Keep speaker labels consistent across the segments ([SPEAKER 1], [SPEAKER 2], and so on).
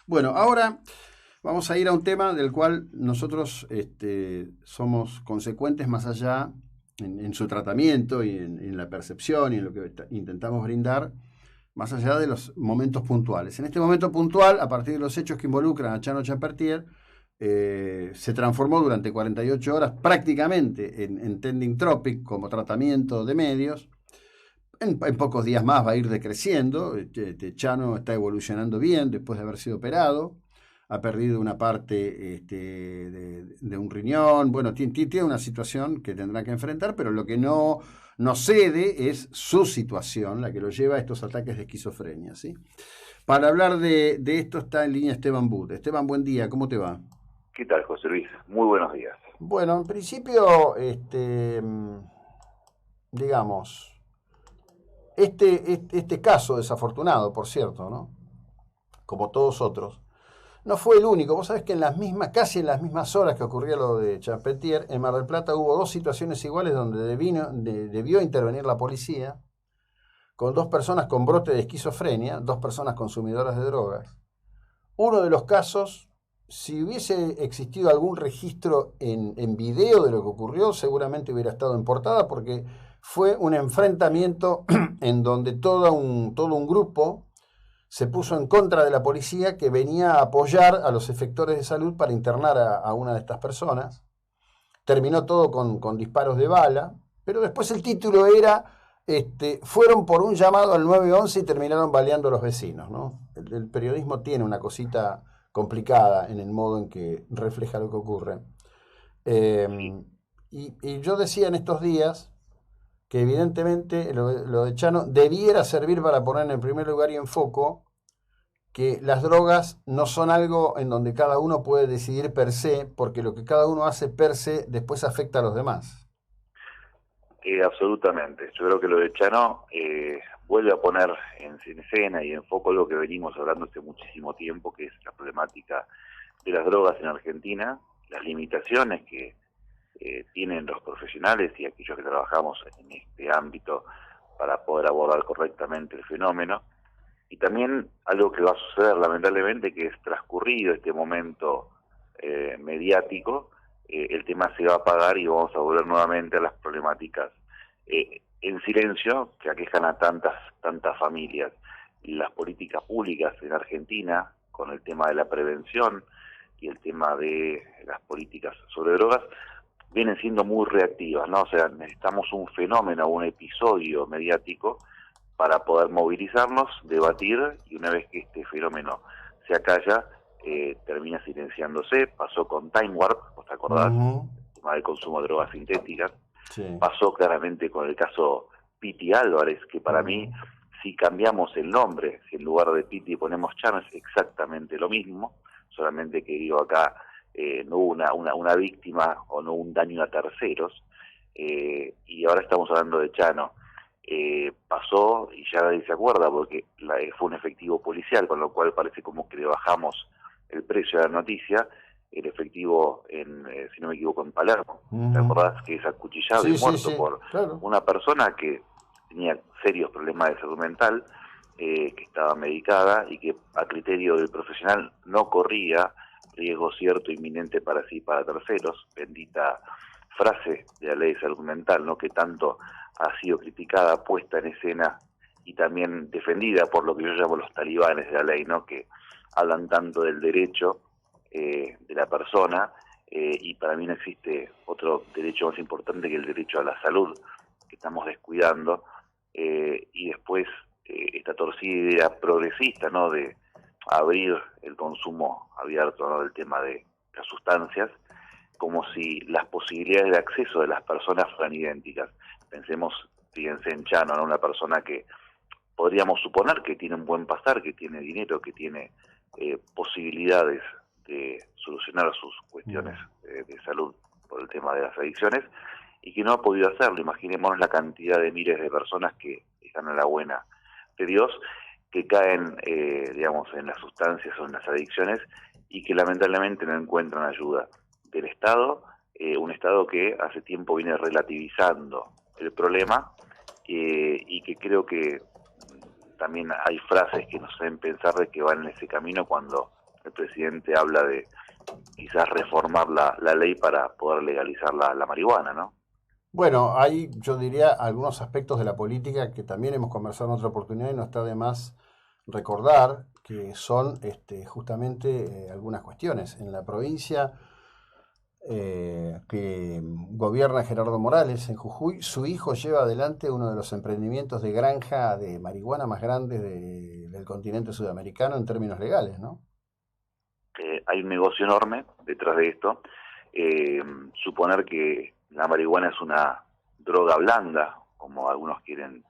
[SPEAKER 1] Bueno, ahora vamos a ir a un tema del cual nosotros somos consecuentes más allá en su tratamiento y en la percepción y en lo que intentamos brindar, más allá de los momentos puntuales. En este momento puntual, a partir de los hechos que involucran a Chano Chapertier, se transformó durante 48 horas prácticamente en trending topic como tratamiento de medios. En pocos días más va a ir decreciendo. Chano está evolucionando bien después de haber sido operado. Ha perdido una parte de un riñón. Bueno, tiene una situación que tendrá que enfrentar, pero lo que no cede es su situación, la que lo lleva a estos ataques de esquizofrenia, ¿sí? Para hablar de esto está en línea Esteban Bud. Esteban, buen día, ¿cómo te va?
[SPEAKER 2] ¿Qué tal, José Luis? Muy buenos días.
[SPEAKER 1] Bueno, en principio, digamos, este caso desafortunado, por cierto, ¿no? Como todos otros, no fue el único. Vos sabés que casi en las mismas horas que ocurría lo de Champetier, en Mar del Plata hubo dos situaciones iguales donde debió intervenir la policía con dos personas con brote de esquizofrenia, dos personas consumidoras de drogas. Uno de los casos, si hubiese existido algún registro en video de lo que ocurrió, seguramente hubiera estado en portada porque fue un enfrentamiento en donde todo un grupo se puso en contra de la policía que venía a apoyar a los efectores de salud para internar a una de estas personas. Terminó todo con disparos de bala, pero después el título era fueron por un llamado al 911 y terminaron baleando a los vecinos, ¿no? El periodismo tiene una cosita complicada en el modo en que refleja lo que ocurre. Eh,
[SPEAKER 2] Sí,
[SPEAKER 1] y yo decía en estos días que evidentemente lo de Chano debiera servir para poner en primer lugar y en foco que las drogas no son algo en donde cada uno puede decidir per se, porque lo que cada uno hace per se después afecta a los demás.
[SPEAKER 2] absolutamente. Yo creo que lo de Chano vuelve a poner en escena y en foco algo que venimos hablando hace muchísimo tiempo, que es la problemática de las drogas en Argentina, las limitaciones que tienen los profesionales y aquellos que trabajamos en este ámbito para poder abordar correctamente el fenómeno. Y también algo que va a suceder lamentablemente, que es transcurrido este momento mediático, el tema se va a apagar y vamos a volver nuevamente a las problemáticas en silencio que aquejan a tantas familias. Las políticas públicas en Argentina, con el tema de la prevención y el tema de las políticas sobre drogas, vienen siendo muy reactivas, ¿no? O sea, necesitamos un fenómeno, un episodio mediático para poder movilizarnos, debatir, y una vez que este fenómeno se acalla, termina silenciándose. Pasó con Time Warp, ¿vos te acordás?
[SPEAKER 1] Ujú.
[SPEAKER 2] El tema del consumo de drogas sintéticas.
[SPEAKER 1] Sí.
[SPEAKER 2] Pasó claramente con el caso Piti Álvarez, que para mí,
[SPEAKER 1] Ujú.
[SPEAKER 2] si cambiamos el nombre, si en lugar de Piti ponemos Chano, es exactamente lo mismo, solamente que digo acá, no hubo una víctima o no hubo un daño a terceros, y ahora estamos hablando de Chano. Pasó y ya nadie se acuerda porque fue un efectivo policial, con lo cual parece como que le bajamos el precio de la noticia. El efectivo, si no me equivoco, en Palermo, ¿te
[SPEAKER 1] Ujú.
[SPEAKER 2] acordás? Que es acuchillado y
[SPEAKER 1] Sí, sí,
[SPEAKER 2] muerto
[SPEAKER 1] sí,
[SPEAKER 2] por
[SPEAKER 1] claro.
[SPEAKER 2] una persona que tenía serios problemas de salud mental, que estaba medicada y que a criterio del profesional no corría riesgo cierto inminente para sí y para terceros. Bendita frase de la ley de salud mental, ¿no? Que tanto ha sido criticada, puesta en escena y también defendida por lo que yo llamo los talibanes de la ley, ¿no? Que hablan tanto del derecho de la persona, y para mí no existe otro derecho más importante que el derecho a la salud, que estamos descuidando, y después esta torcida idea progresista, ¿no? De abrir el consumo abierto, ¿no? Del tema de las sustancias, como si las posibilidades de acceso de las personas fueran idénticas. Pensemos, fíjense en Chano, ¿no? Una persona que podríamos suponer que tiene un buen pasar, que tiene dinero, que tiene posibilidades de solucionar sus cuestiones
[SPEAKER 1] Mm.
[SPEAKER 2] de salud por el tema de las adicciones, y que no ha podido hacerlo. Imaginemos la cantidad de miles de personas que están a la buena de Dios, que caen, digamos, en las sustancias o en las adicciones y que lamentablemente no encuentran ayuda del Estado, un Estado que hace tiempo viene relativizando el problema, y que creo que también hay frases que nos hacen pensar de que van en ese camino cuando el presidente habla de quizás reformar la ley para poder legalizar la marihuana, ¿no?
[SPEAKER 1] Bueno, hay, yo diría, algunos aspectos de la política que también hemos conversado en otra oportunidad y no está de más recordar que son justamente algunas cuestiones. En la provincia que gobierna Gerardo Morales, en Jujuy, su hijo lleva adelante uno de los emprendimientos de granja de marihuana más grandes del continente sudamericano en términos legales, ¿no?
[SPEAKER 2] Hay un negocio enorme detrás de esto. Suponer que la marihuana es una droga blanda, como algunos quieren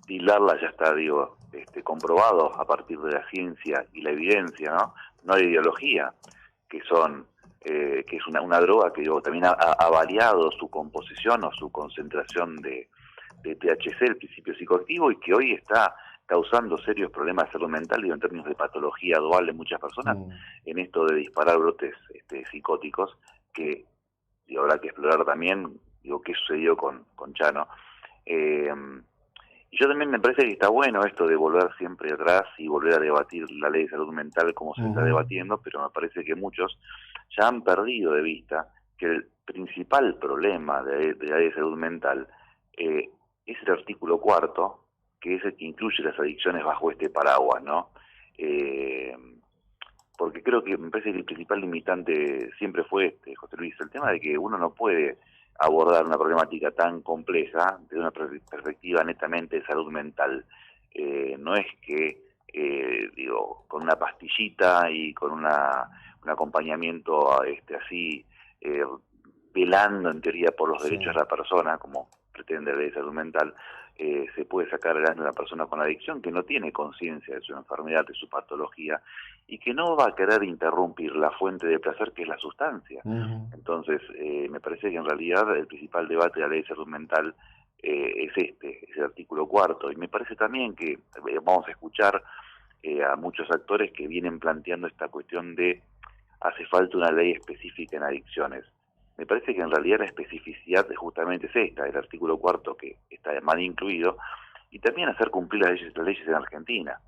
[SPEAKER 2] tildarla, ya está, digo, comprobado a partir de la ciencia y la evidencia, ¿no? No hay ideología, que son que es una droga que digo, también ha variado su composición o su concentración de THC, el principio psicoactivo, y que hoy está causando serios problemas de salud mental, digo, en términos de patología dual en muchas personas, en esto de disparar brotes psicóticos, que digo, habrá que explorar también, digo, qué sucedió con Chano. Y yo también me parece que está bueno esto de volver siempre atrás y volver a debatir la ley de salud mental como se está debatiendo, pero me parece que muchos ya han perdido de vista que el principal problema de la ley de salud mental es el artículo 4, que es el que incluye las adicciones bajo este paraguas, ¿no? Porque creo que me parece que el principal limitante siempre fue José Luis, el tema de que uno no puede abordar una problemática tan compleja desde una perspectiva netamente de salud mental. No es que, digo, con una pastillita y con un acompañamiento así, velando en teoría por los derechos de la persona, como pretende la ley de salud mental, se puede sacar adelante una persona con adicción que no tiene conciencia de su enfermedad, de su patología, y que no va a querer interrumpir la fuente de placer que es la sustancia. Entonces, me parece que en realidad el principal debate de la ley de salud mental es el artículo 4, y me parece también que vamos a escuchar a muchos actores que vienen planteando esta cuestión de hace falta una ley específica en adicciones. Me parece que en realidad la especificidad justamente es esta, el artículo 4 que está mal incluido, y también hacer cumplir las leyes en Argentina.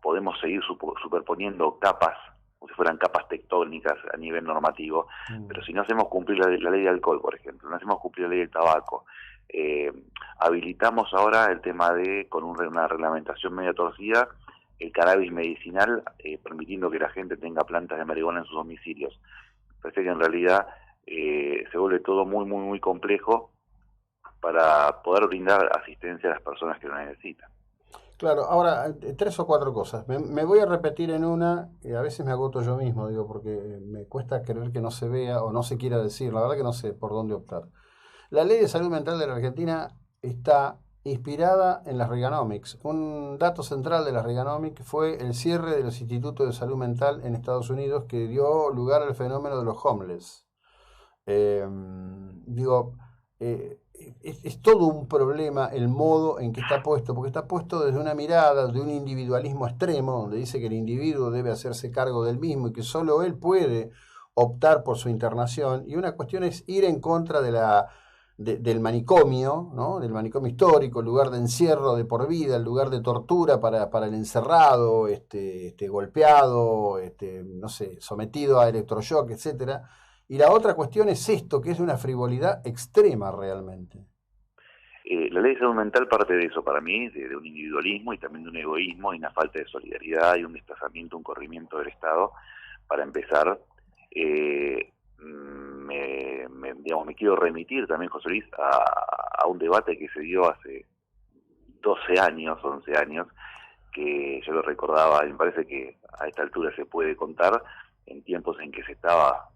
[SPEAKER 2] Podemos seguir superponiendo capas, como si fueran capas tectónicas a nivel normativo, pero si no hacemos cumplir la ley de alcohol, por ejemplo, no hacemos cumplir la ley del tabaco, habilitamos ahora el tema de, con una reglamentación media torcida, el cannabis medicinal, permitiendo que la gente tenga plantas de marihuana en sus domicilios. Parece que en realidad se vuelve todo muy, muy, muy complejo para poder brindar asistencia a las personas que lo necesitan.
[SPEAKER 1] Claro, ahora, tres o cuatro cosas. Me voy a repetir en una, y a veces me agoto yo mismo, digo, porque me cuesta creer que no se vea o no se quiera decir, la verdad que no sé por dónde optar. La ley de salud mental de la Argentina está inspirada en las Reaganomics. Un dato central de las Reaganomics fue el cierre de los institutos de salud mental en Estados Unidos que dio lugar al fenómeno de los homeless. Digo, es todo un problema el modo en que está puesto, porque está puesto desde una mirada de un individualismo extremo, donde dice que el individuo debe hacerse cargo del mismo y que solo él puede optar por su internación, y una cuestión es ir en contra del manicomio, ¿no? Del manicomio histórico, el lugar de encierro de por vida, el lugar de tortura para el encerrado, golpeado, no sé, sometido a electroshock, etcétera. Y la otra cuestión es esto, que es una frivolidad extrema realmente.
[SPEAKER 2] La ley de salud mental parte de eso para mí, de un individualismo y también de un egoísmo y una falta de solidaridad y un desplazamiento, un corrimiento del Estado. Para empezar, me quiero remitir también, José Luis, a un debate que se dio hace 12 años, 11 años, que yo lo recordaba, y me parece que a esta altura se puede contar, en tiempos en que se estaba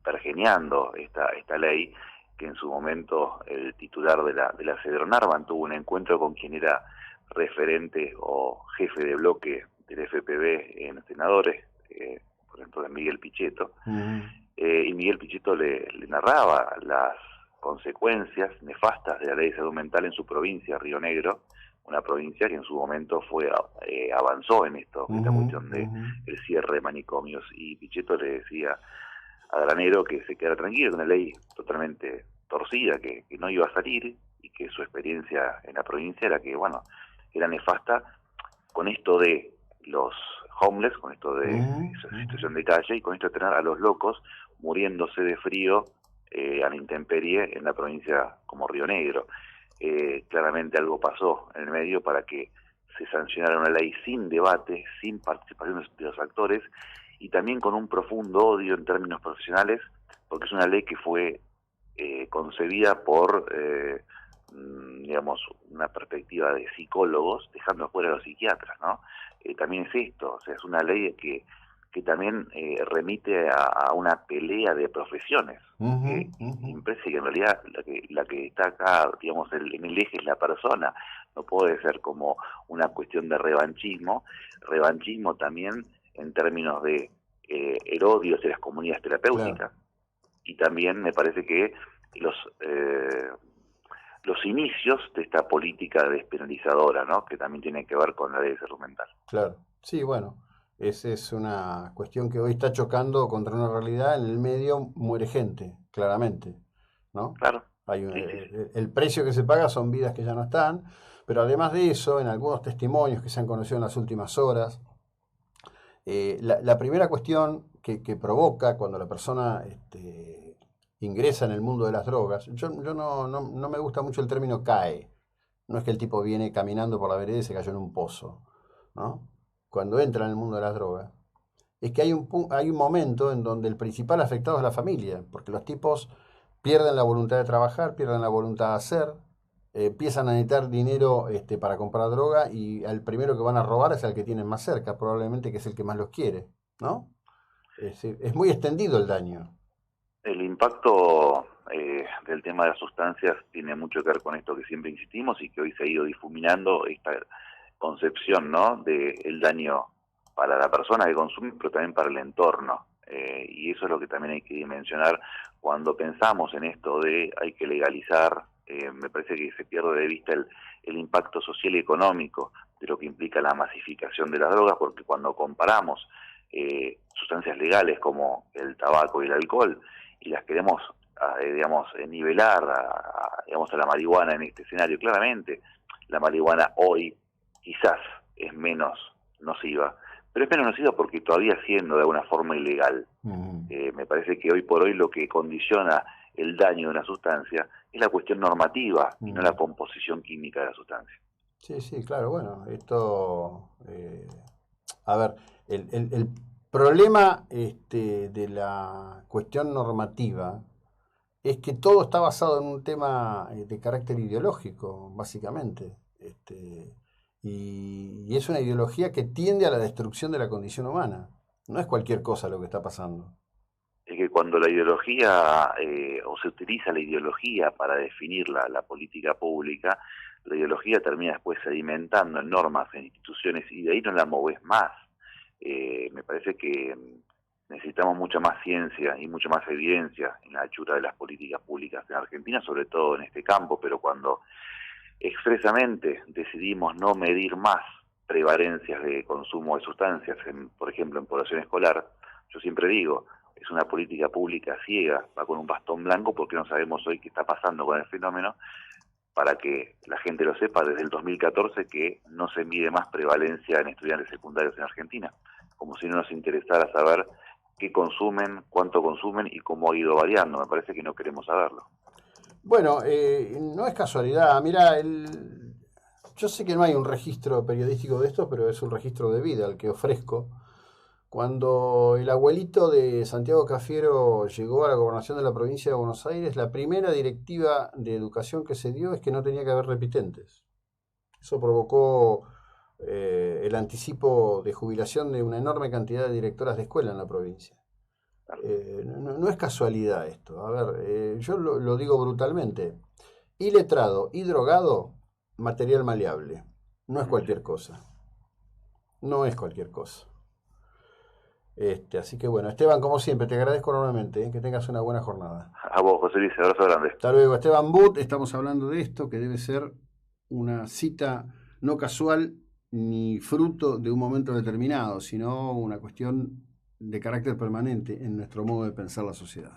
[SPEAKER 2] pergeñando esta ley, que en su momento el titular de la Cedronar mantuvo un encuentro con quien era referente o jefe de bloque del FPV en senadores, por ejemplo de Miguel Pichetto, y Miguel Pichetto le narraba las consecuencias nefastas de la ley de salud mental en su provincia, Río Negro, una provincia que en su momento avanzó en esta cuestión de el cierre de manicomios, y Pichetto le decía a Granero que se quedara tranquilo, con una ley totalmente torcida, que no iba a salir, y que su experiencia en la provincia era que, bueno, era nefasta con esto de los homeless, con esto de esa situación de calle, y con esto de tener a los locos muriéndose de frío a la intemperie en la provincia como Río Negro. Claramente algo pasó en el medio para que se sancionara una ley sin debate, sin participación de los actores, y también con un profundo odio en términos profesionales, porque es una ley que fue concebida por, digamos, una perspectiva de psicólogos, dejando afuera a los psiquiatras, ¿no? También es esto, o sea, es una ley que también remite a una pelea de profesiones. Me parece que en realidad la que está acá, digamos, en el eje es la persona, no puede ser como una cuestión de revanchismo también en términos de el odio hacia las comunidades terapéuticas. Claro. Y también me parece que los inicios de esta política despenalizadora, ¿no? Que también tiene que ver con la ley de salud mental.
[SPEAKER 1] Claro, sí, bueno, esa es una cuestión que hoy está chocando contra una realidad. En el medio muere gente, claramente, ¿no?
[SPEAKER 2] Claro.
[SPEAKER 1] El precio que se paga son vidas que ya no están, pero además de eso, en algunos testimonios que se han conocido en las últimas horas, la primera cuestión que provoca cuando la persona ingresa en el mundo de las drogas, yo no me gusta mucho el término cae. No es que el tipo viene caminando por la vereda y se cayó en un pozo, ¿no? Cuando entra en el mundo de las drogas, es que hay un momento en donde el principal afectado es la familia, porque los tipos pierden la voluntad de trabajar, pierden la voluntad de hacer, empiezan a necesitar dinero para comprar droga, y al primero que van a robar es al que tienen más cerca, probablemente, que es el que más los quiere, ¿no? Es decir, es muy extendido el daño.
[SPEAKER 2] El impacto del tema de las sustancias tiene mucho que ver con esto que siempre insistimos y que hoy se ha ido difuminando, esta concepción, ¿no?, del daño para la persona que consume, pero también para el entorno. Y eso es lo que también hay que dimensionar cuando pensamos en esto de hay que legalizar. Me parece que se pierde de vista el impacto social y económico de lo que implica la masificación de las drogas, porque cuando comparamos sustancias legales como el tabaco y el alcohol y las queremos digamos, nivelar digamos, a la marihuana en este escenario, claramente la marihuana hoy quizás es menos nociva, pero es menos nociva porque todavía siendo de alguna forma ilegal. Me parece que hoy por hoy lo que condiciona el daño de una sustancia es la cuestión normativa y no la composición química de la sustancia.
[SPEAKER 1] Sí, sí, claro, bueno, esto, a ver, el problema de la cuestión normativa es que todo está basado en un tema de carácter ideológico, básicamente, y es una ideología que tiende a la destrucción de la condición humana. No es cualquier cosa lo que está pasando.
[SPEAKER 2] Es que cuando la ideología, o se utiliza la ideología para definir la política pública, la ideología termina después sedimentando en normas, en instituciones, y de ahí no la moves más. Me parece que necesitamos mucha más ciencia y mucha más evidencia en la hechura de las políticas públicas en Argentina, sobre todo en este campo, pero cuando expresamente decidimos no medir más prevalencias de consumo de sustancias, por ejemplo en población escolar, yo siempre digo, es una política pública ciega, va con un bastón blanco porque no sabemos hoy qué está pasando con el fenómeno, para que la gente lo sepa desde el 2014 que no se mide más prevalencia en estudiantes secundarios en Argentina, como si no nos interesara saber qué consumen, cuánto consumen y cómo ha ido variando. Me parece que no queremos saberlo.
[SPEAKER 1] Bueno, no es casualidad. Mira, yo sé que no hay un registro periodístico de esto, pero es un registro de vida el que ofrezco. Cuando el abuelito de Santiago Cafiero llegó a la gobernación de la provincia de Buenos Aires, la primera directiva de educación que se dio es que no tenía que haber repitentes. Eso provocó el anticipo de jubilación de una enorme cantidad de directoras de escuela en la provincia. No es casualidad esto. A ver, yo lo digo brutalmente. Iletrado y drogado, material maleable. No es cualquier cosa. No es cualquier cosa. Así que bueno, Esteban, como siempre, te agradezco enormemente, que tengas una buena jornada.
[SPEAKER 2] A vos, José Luis, abrazo grande.
[SPEAKER 1] Hasta luego, Esteban But. Estamos hablando de esto, que debe ser una cita no casual ni fruto de un momento determinado, sino una cuestión de carácter permanente en nuestro modo de pensar la sociedad.